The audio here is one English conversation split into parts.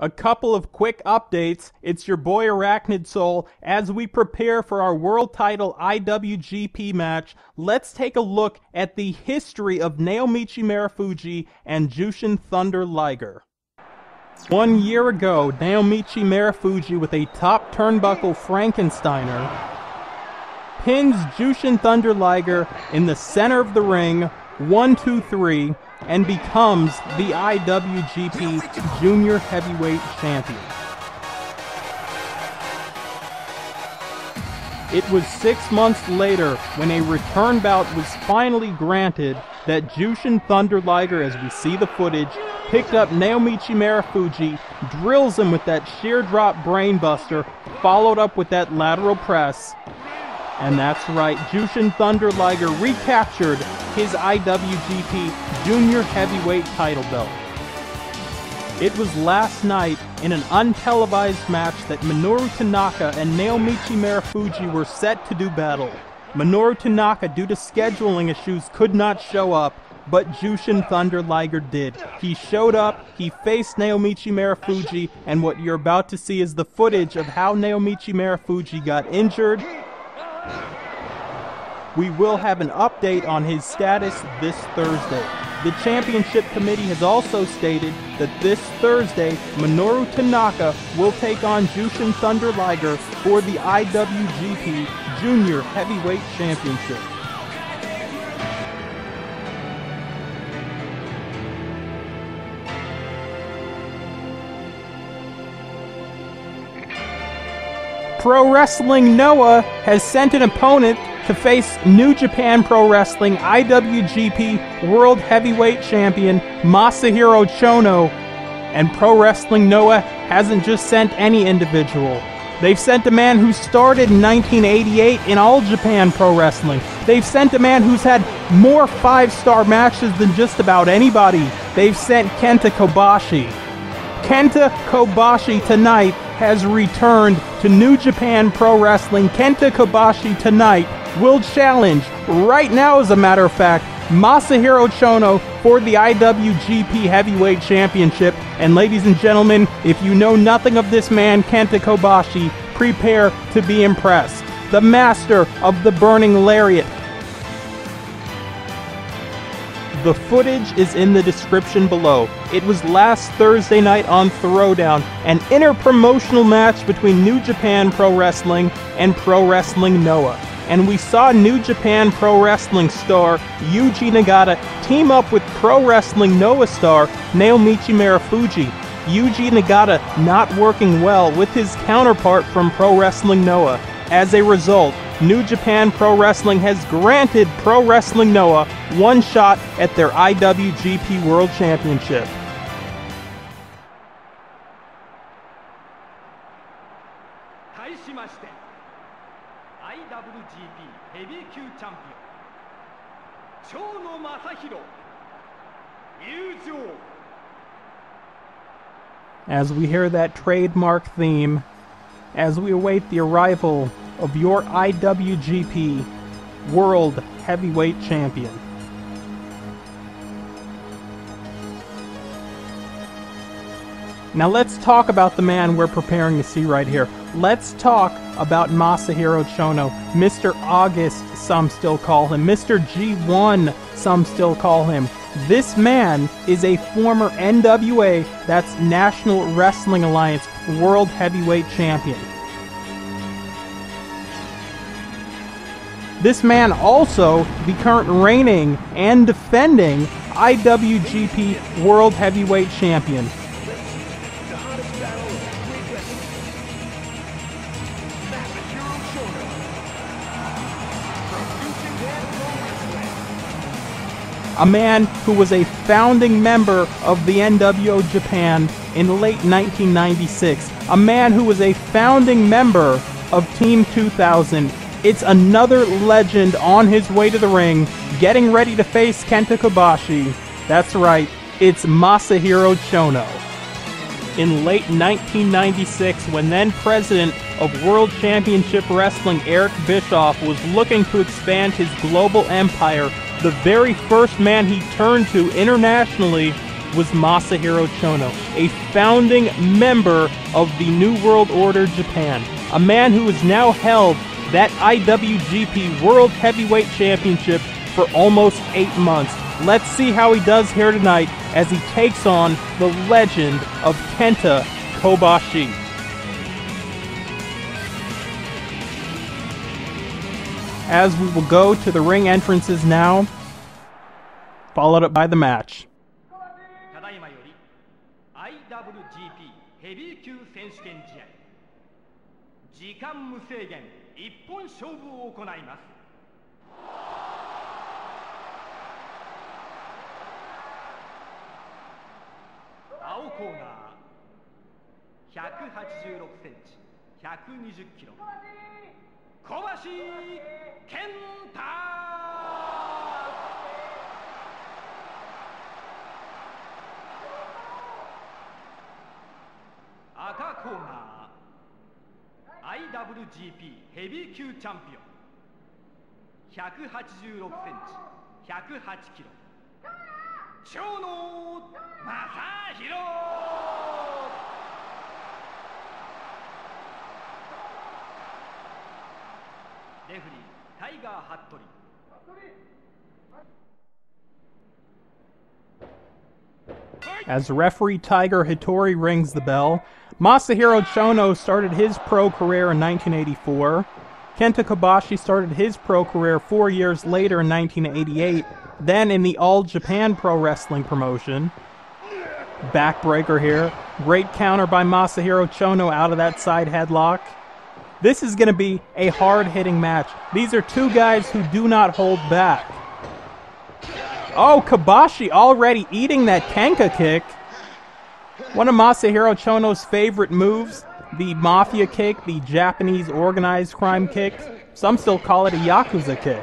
A couple of quick updates. It's your boy Arachnid Soul. As we prepare for our world title Iwgp match, let's take a look at the history of Naomichi Marufuji and Jushin Thunder Liger. 1 year ago, Naomichi Marufuji with a top turnbuckle Frankensteiner pins Jushin Thunder Liger in the center of the ring, 1, 2, 3, and becomes the IWGP Junior Heavyweight Champion. It was 6 months later when a return bout was finally granted that Jushin Thunder Liger, as we see the footage, picked up Naomichi Marufuji, drills him with that sheer drop brainbuster, followed up with that lateral press. And that's right, Jushin Thunder Liger recaptured his IWGP Junior Heavyweight title belt. It was last night in an untelevised match that Minoru Tanaka and Naomichi Marufuji were set to do battle. Minoru Tanaka, due to scheduling issues, could not show up, but Jushin Thunder Liger did. He showed up, he faced Naomichi Marufuji, and what you're about to see is the footage of how Naomichi Marufuji got injured. We will have an update on his status this Thursday. The championship committee has also stated that this Thursday, Minoru Tanaka will take on Jushin Thunder Liger for the IWGP Junior Heavyweight Championship. Pro Wrestling Noah has sent an opponent to face New Japan Pro Wrestling IWGP World Heavyweight Champion Masahiro Chono. And Pro Wrestling Noah hasn't just sent any individual. They've sent a man who started in 1988 in All Japan Pro Wrestling. They've sent a man who's had more 5-star matches than just about anybody. They've sent Kenta Kobashi. Kenta Kobashi tonight has returned to New Japan Pro Wrestling. Kenta Kobashi tonight will challenge, right now as a matter of fact, Masahiro Chono for the IWGP Heavyweight Championship. And ladies and gentlemen, if you know nothing of this man, Kenta Kobashi, prepare to be impressed. The master of the burning lariat. The footage is in the description below. It was last Thursday night on Throwdown, an inter-promotional match between New Japan Pro Wrestling and Pro Wrestling Noah. And we saw New Japan Pro Wrestling star Yuji Nagata team up with Pro Wrestling Noah star Naomichi Marufuji. Yuji Nagata not working well with his counterpart from Pro Wrestling Noah. As a result, New Japan Pro Wrestling has granted Pro Wrestling Noah one shot at their IWGP World Championship. IWGP Heavyweight Champion Chono Masahiro Yujo. As we hear that trademark theme, as we await the arrival of your IWGP World Heavyweight Champion. Now let's talk about the man we're preparing to see right here. Let's talk about Masahiro Chono. Mr. August, some still call him. Mr. G1, some still call him. This man is a former NWA, that's National Wrestling Alliance, World Heavyweight Champion. This man also the current reigning and defending IWGP World Heavyweight Champion. A man who was a founding member of the NWO Japan in late 1996. A man who was a founding member of Team 2000. It's another legend on his way to the ring, getting ready to face Kenta Kobashi. That's right, it's Masahiro Chono. In late 1996, when then president of World Championship Wrestling Eric Bischoff was looking to expand his global empire, the very first man he turned to internationally was Masahiro Chono, a founding member of the New World Order Japan, a man who has now held that IWGP World Heavyweight Championship for almost 8 months. Let's see how he does here tonight as he takes on the legend of Kenta Kobashi. As we will go to the ring entrances now, followed up by the match. IWGP ヘビー級選手権試合、時間無制限一本勝負を行います。青コーナー186センチ120キロ小橋健太、赤コーナー IWGP ヘビー級チャンピオン186センチ108キロChono Masahiro。レフリータイガー・ハットリ。As referee Tiger Hattori rings the bell, Masahiro Chono started his pro career in 1984. Kenta Kobashi started his pro career 4 years later in 1988, then in the All Japan Pro Wrestling promotion. Backbreaker here. Great counter by Masahiro Chono out of that side headlock. This is going to be a hard-hitting match. These are two guys who do not hold back. Oh, Kobashi already eating that Kenka kick. One of Masahiro Chono's favorite moves, the Mafia kick, the Japanese organized crime kick. Some still call it a Yakuza kick.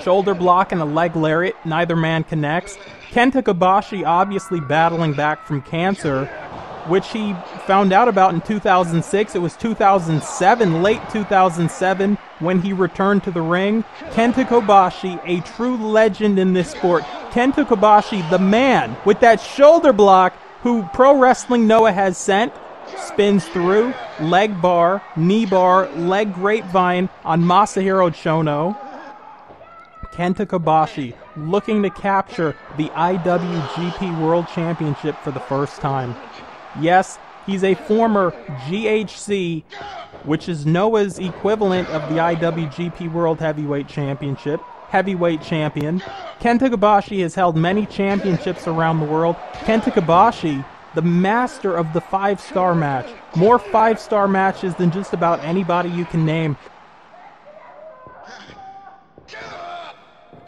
Shoulder block and a leg lariat, neither man connects. Kenta Kobashi obviously battling back from cancer, which he found out about in 2006. It was 2007, late 2007, when he returned to the ring. Kenta Kobashi, a true legend in this sport. Kenta Kobashi, the man with that shoulder block who Pro Wrestling Noah has sent. Spins through, leg bar, knee bar, leg grapevine on Masahiro Chono. Kenta Kobashi looking to capture the IWGP World Championship for the first time. Yes, he's a former GHC, which is Noah's equivalent of the IWGP World Heavyweight Championship, heavyweight champion. Kenta Kobashi has held many championships around the world. Kenta Kobashi, the master of the 5-star match. More 5-star matches than just about anybody you can name.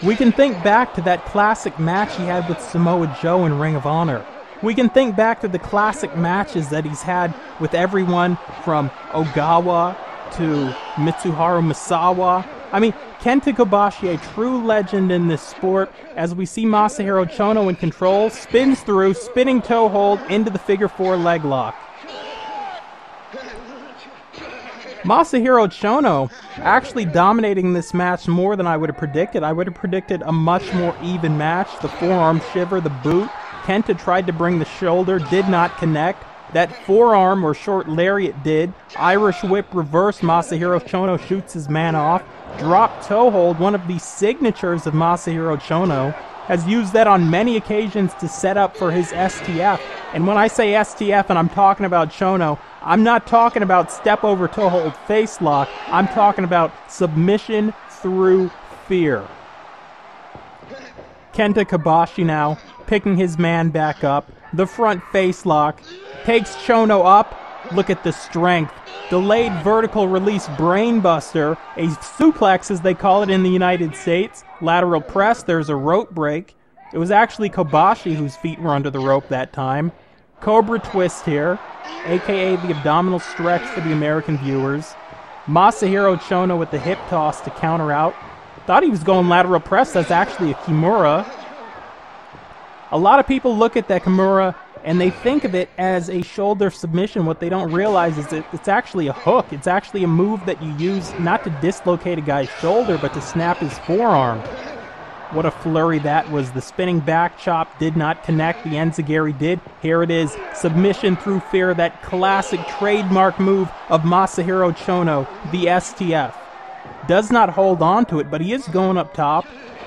We can think back to that classic match he had with Samoa Joe in Ring of Honor. We can think back to the classic matches that he's had with everyone from Ogawa to Mitsuharu Misawa. I mean, Kenta Kobashi, a true legend in this sport, as we see Masahiro Chono in control, spins through, spinning toe hold into the figure 4 leg lock. Masahiro Chono actually dominating this match more than I would have predicted. I would have predicted a much more even match. The forearm shiver, the boot. Kenta tried to bring the shoulder, did not connect. That forearm or short lariat did. Irish whip reverse, Masahiro Chono shoots his man off. Drop toe hold, one of the signatures of Masahiro Chono, has used that on many occasions to set up for his STF. And when I say STF and I'm talking about Chono, I'm not talking about step over toe hold face lock. I'm talking about submission through fear. Kenta Kobashi now picking his man back up. The front face lock takes Chono up. Look at the strength. Delayed vertical release brainbuster, a suplex as they call it in the United States. Lateral press, there's a rope break. It was actually Kobashi whose feet were under the rope that time. Cobra twist here, aka the abdominal stretch for the American viewers. Masahiro Chono with the hip toss to counter out. Thought he was going lateral press, that's actually a Kimura. A lot of people look at that Kimura and they think of it as a shoulder submission. What they don't realize is that it's actually a hook. It's actually a move that you use not to dislocate a guy's shoulder, but to snap his forearm. What a flurry that was. The spinning back chop did not connect. The enziguri did. Here it is. Submission through fear. That classic trademark move of Masahiro Chono, the STF. Does not hold on to it, but he is going up top.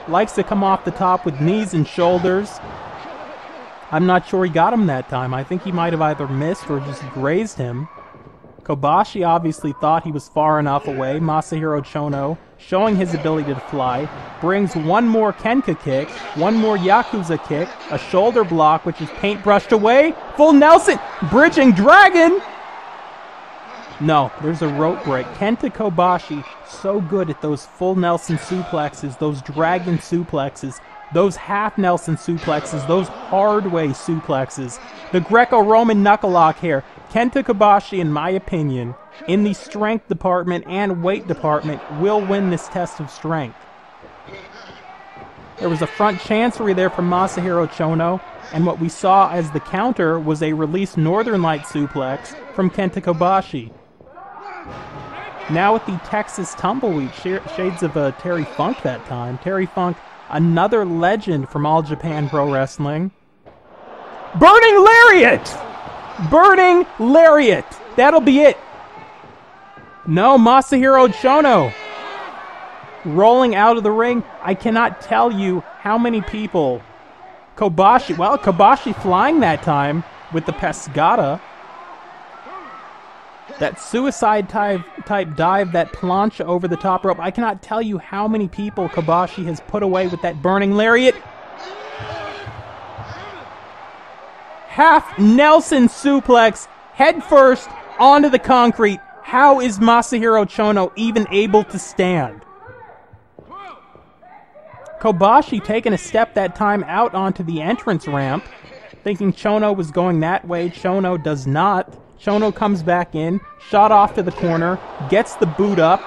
Likes to come off the top with knees and shoulders. I'm not sure he got him that time. I think he might have either missed or just grazed him. Kobashi obviously thought he was far enough away. Masahiro Chono, showing his ability to fly, brings one more Kenka kick, one more Yakuza kick, a shoulder block which is paintbrushed away, full Nelson, bridging dragon! No, there's a rope break. Kenta Kobashi, so good at those full Nelson suplexes, those dragon suplexes, those half Nelson suplexes, those hard way suplexes. The Greco-Roman knuckle lock here. Kenta Kobashi, in my opinion, in the strength department and weight department, will win this test of strength. There was a front chancery there from Masahiro Chono, and what we saw as the counter was a released Northern Light suplex from Kenta Kobashi. Now with the Texas Tumbleweed, shades of Terry Funk that time. Terry Funk, another legend from All Japan Pro Wrestling. Burning Lariat! Burning Lariat! That'll be it. No, Masahiro Chono rolling out of the ring. I cannot tell you how many people. Kobashi flying that time with the Pescata. That suicide type dive, that plancha over the top rope. I cannot tell you how many people Kobashi has put away with that burning lariat. Half Nelson suplex, head first onto the concrete. How is Masahiro Chono even able to stand? Kobashi taking a step that time out onto the entrance ramp, thinking Chono was going that way. Chono does not. Chono comes back in, shot off to the corner, gets the boot up.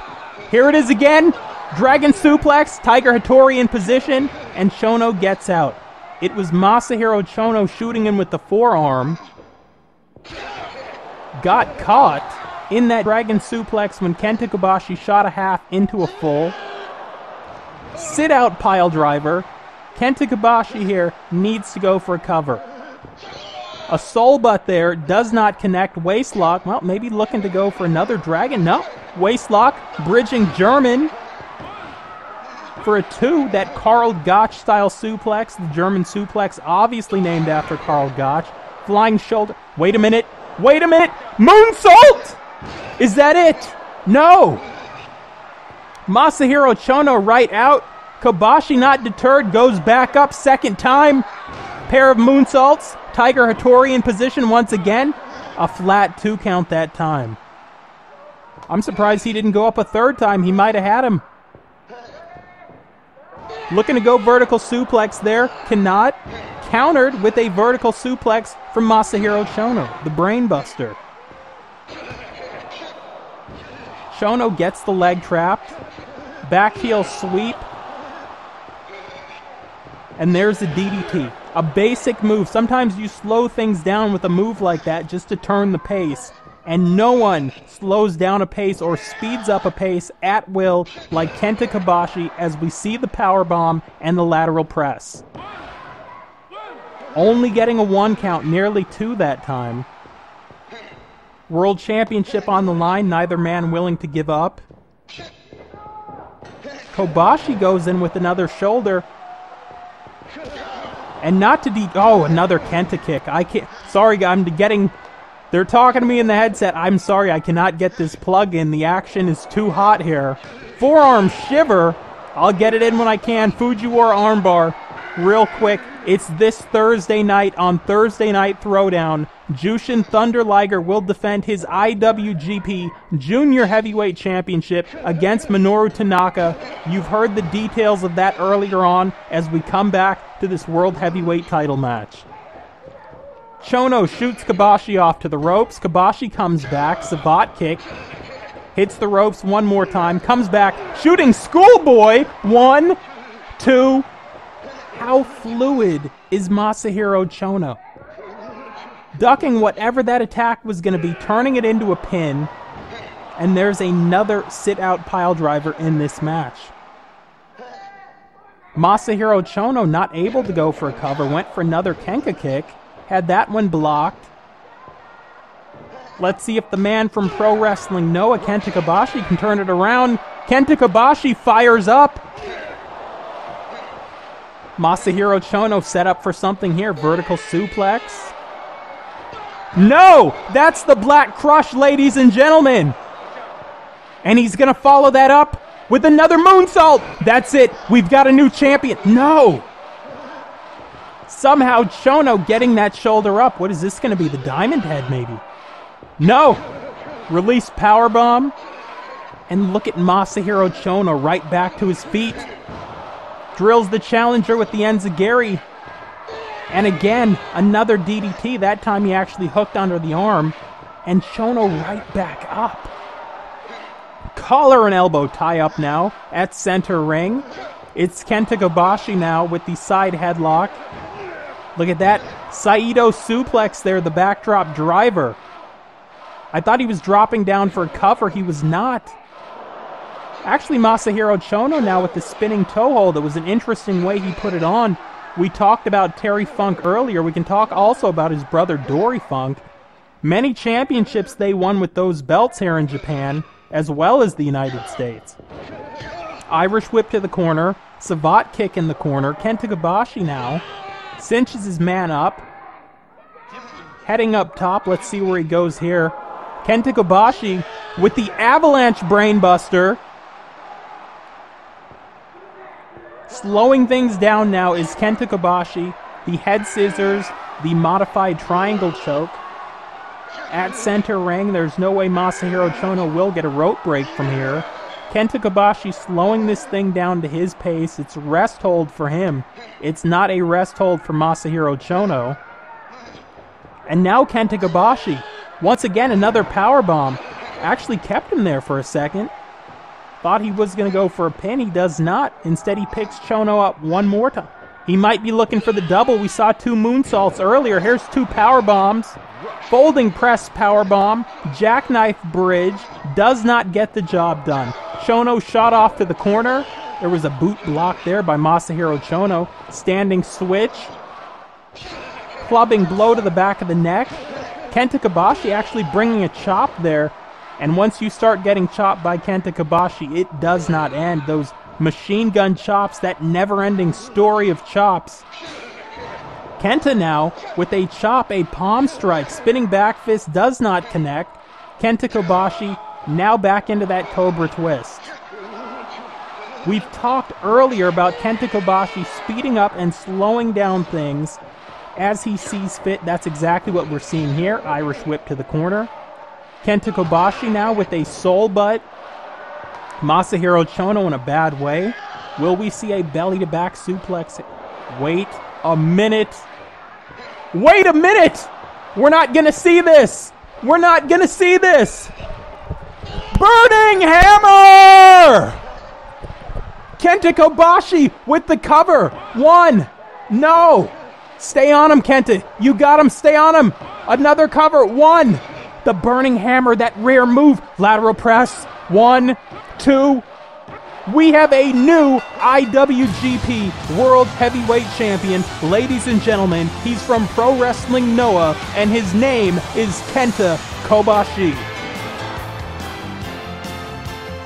Here it is again. Dragon suplex, Tiger Hattori in position, and Chono gets out. It was Masahiro Chono shooting him with the forearm. Got caught in that dragon suplex when Kenta Kobashi shot a half into a full. Sit out pile driver. Kenta Kobashi here needs to go for a cover. A soul butt there, does not connect. Waist lock, well, maybe looking to go for another dragon. No, waist lock, bridging German for a 2. That Karl Gotch style suplex, the German suplex, obviously named after Karl Gotch. Flying shoulder, wait a minute, moonsault! Is that it? No! Masahiro Chono right out. Kobashi not deterred, goes back up second time. Pair of moonsaults. Tiger Hattori in position once again. A flat 2 count that time. I'm surprised he didn't go up a third time. He might have had him. Looking to go vertical suplex there. Cannot. Countered with a vertical suplex from Masahiro Chono, the brainbuster. Chono gets the leg trapped. Back heel sweep. And there's the DDT. A basic move. Sometimes you slow things down with a move like that just to turn the pace. And no one slows down a pace or speeds up a pace at will like Kenta Kobashi as we see the powerbomb and the lateral press. Only getting a 1 count, nearly 2 that time. World Championship on the line, neither man willing to give up. Kobashi goes in with another shoulder. And not to another Kenta kick. I can't. Sorry, I'm getting. They're talking to me in the headset. I'm sorry, I cannot get this plug in. The action is too hot here. Forearm shiver. I'll get it in when I can. Fujiwara armbar. Real quick. It's this Thursday night on Thursday Night Throwdown. Jushin Thunder Liger will defend his IWGP Junior Heavyweight Championship against Minoru Tanaka. You've heard the details of that earlier on as we come back to this World Heavyweight title match. Chono shoots Kobashi off to the ropes. Kobashi comes back. Savate kick. Hits the ropes one more time. Comes back. Shooting schoolboy. 1, 2. How fluid is Masahiro Chono? Ducking whatever that attack was going to be, turning it into a pin, and there's another sit-out pile driver in this match. Masahiro Chono not able to go for a cover, went for another Kenka kick, had that one blocked. Let's see if the man from Pro Wrestling Noah, Kenta Kobashi, can turn it around. Kenta Kobashi fires up. Masahiro Chono set up for something here. Vertical suplex. No! That's the Black Crush, ladies and gentlemen! And he's going to follow that up with another moonsault! That's it! We've got a new champion! No! Somehow Chono getting that shoulder up. What is this going to be? The Diamond Head, maybe? No! Release powerbomb. And look at Masahiro Chono right back to his feet. Drills the challenger with the enziguri. And again, another DDT. That time he actually hooked under the arm. And Chono right back up. Collar and elbow tie up now at center ring. It's Kenta Kobashi now with the side headlock. Look at that. Saito suplex there, the backdrop driver. I thought he was dropping down for a cover. He was not. Actually, Masahiro Chono now with the spinning toe hold. It was an interesting way he put it on. We talked about Terry Funk earlier. We can talk also about his brother Dory Funk. Many championships they won with those belts here in Japan, as well as the United States. Irish whip to the corner. Savate kick in the corner. Kenta Kobashi now cinches his man up. Heading up top. Let's see where he goes here. Kenta Kobashi with the avalanche brainbuster. Slowing things down now is Kenta Kobashi. The head scissors, the modified triangle choke. At center ring, there's no way Masahiro Chono will get a rope break from here. Kenta Kobashi slowing this thing down to his pace. It's rest hold for him. It's not a rest hold for Masahiro Chono. And now Kenta Kobashi. Once again, another powerbomb. Actually kept him there for a second. Thought he was going to go for a pin. He does not. Instead, he picks Chono up one more time. He might be looking for the double. We saw two moonsaults earlier. Here's two power bombs. Folding press power bomb. Jackknife bridge. Does not get the job done. Chono shot off to the corner. There was a boot block there by Masahiro Chono. Standing switch. Clubbing blow to the back of the neck. Kenta Kobashi actually bringing a chop there. And once you start getting chopped by Kenta Kobashi, it does not end. Those machine gun chops, that never-ending story of chops. Kenta now with a chop, a palm strike. Spinning back fist does not connect. Kenta Kobashi now back into that Cobra twist. We've talked earlier about Kenta Kobashi speeding up and slowing down things as he sees fit. That's exactly what we're seeing here. Irish whip to the corner. Kenta Kobashi now with a soul butt. Masahiro Chono in a bad way. Will we see a belly-to-back suplex? Wait a minute. Wait a minute! We're not going to see this! We're not going to see this! Burning Hammer! Kenta Kobashi with the cover. One. No. Stay on him, Kenta. You got him. Stay on him. Another cover. One. The Burning Hammer, that rare move. Lateral press. 1, 2. We have a new IWGP World Heavyweight Champion. Ladies and gentlemen, he's from Pro Wrestling Noah, and his name is Kenta Kobashi.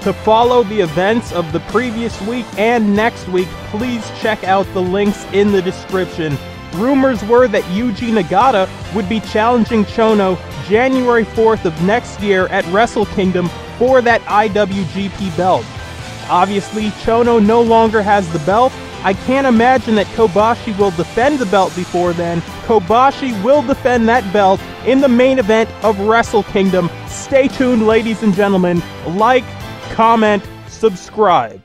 To follow the events of the previous week and next week, please check out the links in the description. Rumors were that Yuji Nagata would be challenging Chono January 4th of next year at Wrestle Kingdom for that IWGP belt. Obviously, Chono no longer has the belt. I can't imagine that Kobashi will defend the belt before then. Kobashi will defend that belt in the main event of Wrestle Kingdom. Stay tuned, ladies and gentlemen. Like, comment, subscribe.